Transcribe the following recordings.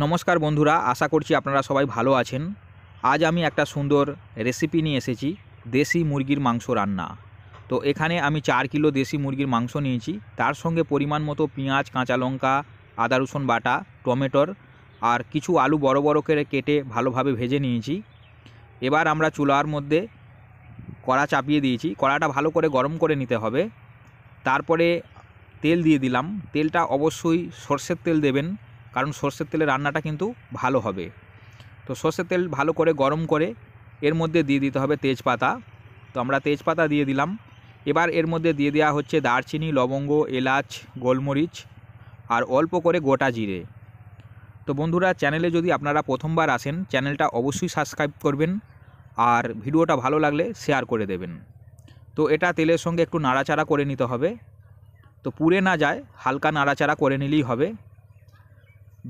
নমস্কার বন্ধুরা, আশা করছি আপনারা সবাই ভালো আছেন। আজ আমি একটা সুন্দর রেসিপি নিয়ে এসেছি, দেশি মুরগির মাংস রান্না। তো এখানে আমি 4 কিলো দেশি মুরগির মাংস নিয়েছি। তার সঙ্গে পরিমাণ মতো পেঁয়াজ, কাঁচা লঙ্কা, আদা রসুন বাটা, টমেটোর আর কিছু আলু বড় বড় করে কেটে ভালোভাবে ভেজে নিয়েছি। এবার আমরা চুলার মধ্যে কড়া চাপিয়ে দিয়েছি। কড়াটা ভালো করে গরম করে নিতে হবে। তারপরে তেল দিয়ে দিলাম। তেলটা অবশ্যই সরষের তেল দেবেন, কারণ সরষের তেলে রান্নাটা কিন্তু ভালো হবে। তো সরষের তেল ভালো করে গরম করে এর মধ্যে দিয়ে দিতে হবে তেজপাতা। তো আমরা তেজপাতা দিয়ে দিলাম। এবার এর মধ্যে দিয়ে দেওয়া হচ্ছে দারচিনি, লবঙ্গ, এলাচ, গোলমরিচ আর অল্প করে গোটা জিরে। তো বন্ধুরা, চ্যানেলে যদি আপনারা প্রথমবার আসেন, চ্যানেলটা অবশ্যই সাবস্ক্রাইব করবেন আর ভিডিওটা ভালো লাগলে শেয়ার করে দেবেন। তো এটা তেলের সঙ্গে একটু নাড়াচাড়া করে নিতে হবে। তো পুড়ে না যায়, হালকা নাড়াচাড়া করে নিলেই হবে।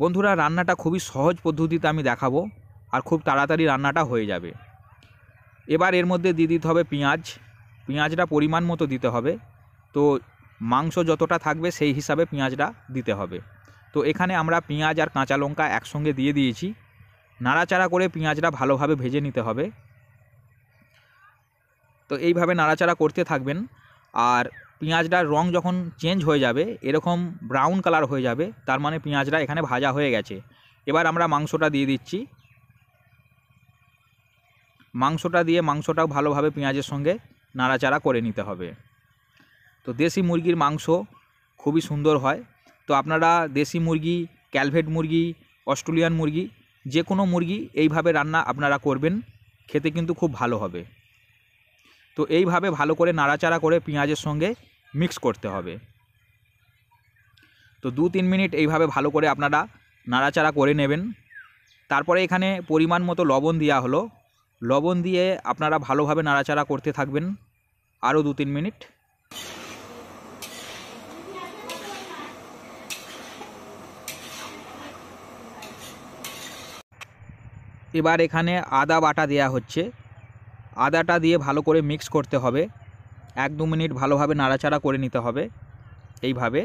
বন্ধুরা, রান্নাটা খুবই সহজ পদ্ধতিতে আমি দেখাবো আর খুব তাড়াতাড়ি রান্নাটা হয়ে যাবে। এবার এর মধ্যে দিয়ে দিতে হবে পেঁয়াজটা পরিমাণ মতো দিতে হবে। তো মাংস যতটা থাকবে সেই হিসাবে পেঁয়াজটা দিতে হবে। তো এখানে আমরা পেঁয়াজ আর কাঁচা লঙ্কা একসঙ্গে দিয়ে দিয়েছি। নাড়াচাড়া করে পেঁয়াজটা ভালোভাবে ভেজে নিতে হবে। তো এইভাবে নাড়াচাড়া করতে থাকবেন। আর পেঁয়াজটার রং যখন চেঞ্জ হয়ে যাবে, এরকম ব্রাউন কালার হয়ে যাবে, তার মানে পেঁয়াজটা এখানে ভাজা হয়ে গেছে। এবার আমরা মাংসটা দিয়ে দিচ্ছি। মাংসটা দিয়ে মাংসটাও ভালোভাবে পেঁয়াজের সঙ্গে নাড়াচাড়া করে নিতে হবে। তো দেশি মুরগির মাংস খুবই সুন্দর হয়। তো আপনারা দেশি মুরগি, ক্যালভেট মুরগি, অস্ট্রেলিয়ান মুরগি, যে কোনো মুরগি এইভাবে রান্না আপনারা করবেন, খেতে কিন্তু খুব ভালো হবে। তো এইভাবে ভালো করে নাড়াচাড়া করে পেঁয়াজের সঙ্গে মিক্স করতে হবে। তো 2-3 মিনিট এইভাবে ভালো করে আপনারা নাড়াচাড়া করে নেবেন। তারপরে এখানে পরিমাণ মতো লবণ দেওয়া হলো। লবণ দিয়ে আপনারা ভালোভাবে নাড়াচাড়া করতে থাকবেন আরও 2-3 মিনিট। এবার এখানে আদা বাটা দেওয়া হচ্ছে। আদাটা দিয়ে ভালো করে মিক্স করতে হবে। 1-2 মিনিট ভালোভাবে নাড়াচাড়া করে নিতে হবে এইভাবে।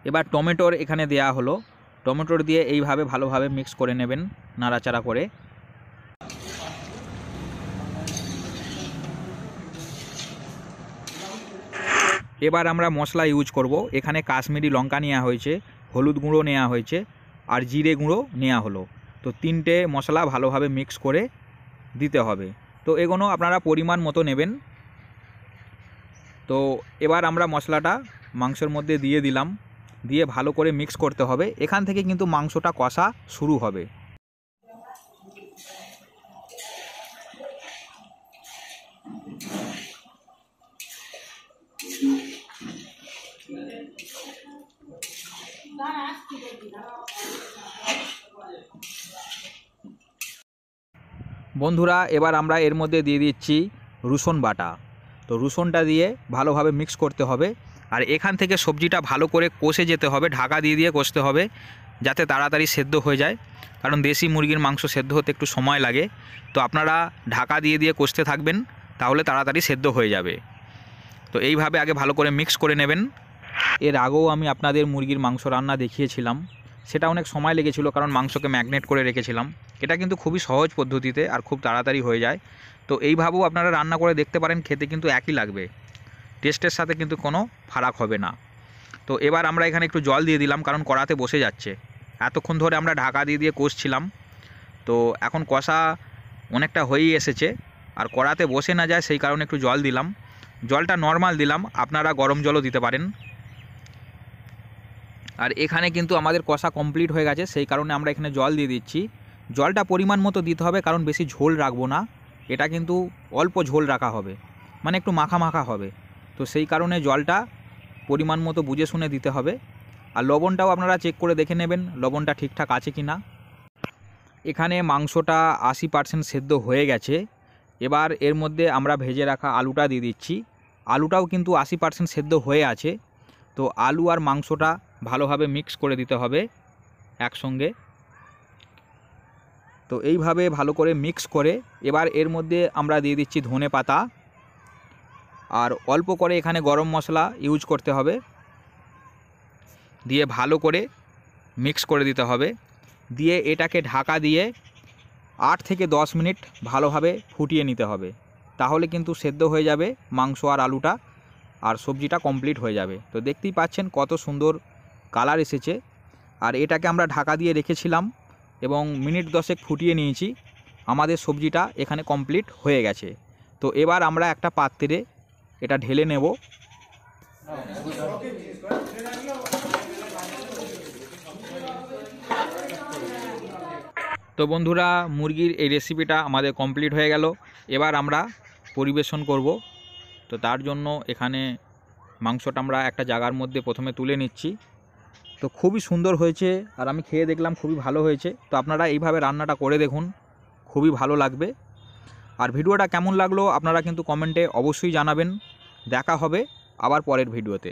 এবার টমেটোর এখানে দেয়া হলো। টমেটোর দিয়ে এইভাবে ভালোভাবে মিক্স করে নেবেন নাড়াচাড়া করে। এবার আমরা মশলা ইউজ করব। এখানে কাশ্মীরি লঙ্কা নেওয়া হয়েছে, হলুদ গুঁড়ো নেওয়া হয়েছে আর জিরে গুঁড়ো নেওয়া হলো। তো 3টে মশলা ভালোভাবে মিক্স করে দিতে হবে। তো এগুলো আপনারা পরিমাণ মতো নেবেন। তো এবার আমরা মশলাটা মাংসের মধ্যে দিয়ে দিলাম। দিয়ে ভালো করে মিক্স করতে হবে। এখান থেকে কিন্তু মাংসটা কষা শুরু হবে। বন্ধুরা, এবার আমরা এর মধ্যে দিয়ে দিচ্ছি রসুন বাটা। তো রসুনটা দিয়ে ভালোভাবে মিক্স করতে হবে। আর এখান থেকে সবজিটা ভালো করে কষে যেতে হবে, ঢাকা দিয়ে দিয়ে কষতে হবে, যাতে তাড়াতাড়ি সেদ্ধ হয়ে যায়, কারণ দেশি মুরগির মাংস সেদ্ধ হতে একটু সময় লাগে। তো আপনারা ঢাকা দিয়ে দিয়ে কষতে থাকবেন, তাহলে তাড়াতাড়ি সেদ্ধ হয়ে যাবে। তো এইভাবে আগে ভালো করে মিক্স করে নেবেন। এর আগেও আমি আপনাদের মুরগির মাংস রান্না দেখিয়েছিলাম। সেটা অনেক সময় লেগেছিল, কারণ মাংসকে ম্যাগনেট করে রেখেছিলাম। এটা কিন্তু খুবই সহজ পদ্ধতিতে আর খুব তাড়াতাড়ি হয়ে যায়। তো এইভাবেও আপনারা রান্না করে দেখতে পারেন, খেতে কিন্তু একই লাগবে, টেস্টের সাথে কিন্তু কোনো ফারাক হবে না। তো এবার আমরা এখানে একটু জল দিয়ে দিলাম, কারণ কড়াতে বসে যাচ্ছে। এতক্ষণ ধরে আমরা ঢাকা দিয়ে দিয়ে কষছিলাম। তো এখন কষা অনেকটা হয়েই এসেছে, আর কড়াতে বসে না যায় সেই কারণে একটু জল দিলাম। জলটা নর্মাল দিলাম, আপনারা গরম জলও দিতে পারেন। আর এখানে কিন্তু আমাদের কষা কমপ্লিট হয়ে গেছে, সেই কারণে আমরা এখানে জল দিয়ে দিচ্ছি। জলটা পরিমাণ মতো দিতে হবে, কারণ বেশি ঝোল রাখবো না। এটা কিন্তু অল্প ঝোল রাখা হবে, মানে একটু মাখা মাখা হবে। তো সেই কারণে জলটা পরিমাণ মতো বুঝে শুনে দিতে হবে। আর লবণটাও আপনারা চেক করে দেখে নেবেন লবণটা ঠিকঠাক আছে কি না। এখানে মাংসটা 80% সেদ্ধ হয়ে গেছে। এবার এর মধ্যে আমরা ভেজে রাখা আলুটা দিয়ে দিচ্ছি। আলুটাও কিন্তু 80% সেদ্ধ হয়ে আছে। তো আলু আর মাংসটা ভালোভাবে মিক্স করে দিতে হবে একসঙ্গে। তো এইভাবে ভালো করে মিক্স করে এবার এর মধ্যে আমরা দিয়ে দিচ্ছি ধনে পাতা, আর অল্প করে এখানে গরম মশলা ইউজ করতে হবে, দিয়ে ভালো করে মিক্স করে দিতে হবে। দিয়ে এটাকে ঢাকা দিয়ে 8 থেকে 10 মিনিট ভালোভাবে ফুটিয়ে নিতে হবে, তাহলে কিন্তু সেদ্ধ হয়ে যাবে মাংস আর আলুটা, আর সবজিটা কমপ্লিট হয়ে যাবে। তো দেখতেই পাচ্ছেন কত সুন্দর কালার এসেছে। আর এটাকে আমরা ঢাকা দিয়ে রেখেছিলাম এবং মিনিট 10 ফুটিয়ে নিয়েছি। আমাদের সবজিটা এখানে কমপ্লিট হয়ে গেছে। তো এবার আমরা একটা পাত্রে এটা ঢেলে নেব। তো বন্ধুরা, মুরগির এই রেসিপিটা আমাদের কমপ্লিট হয়ে গেল। এবার আমরা পরিবেশন করব। তো তার জন্য এখানে মাংসটা আমরা একটা জায়গার মধ্যে প্রথমে তুলে নিচ্ছি। তো খুবই সুন্দর হয়েছে, আর আমি খেয়ে দেখলাম খুবই ভালো হয়েছে। তো আপনারা এইভাবে রান্নাটা করে দেখুন, খুবই ভালো লাগবে। আর ভিডিওটা কেমন লাগলো আপনারা কিন্তু কমেন্টে অবশ্যই জানাবেন। দেখা হবে আবার পরের ভিডিওতে।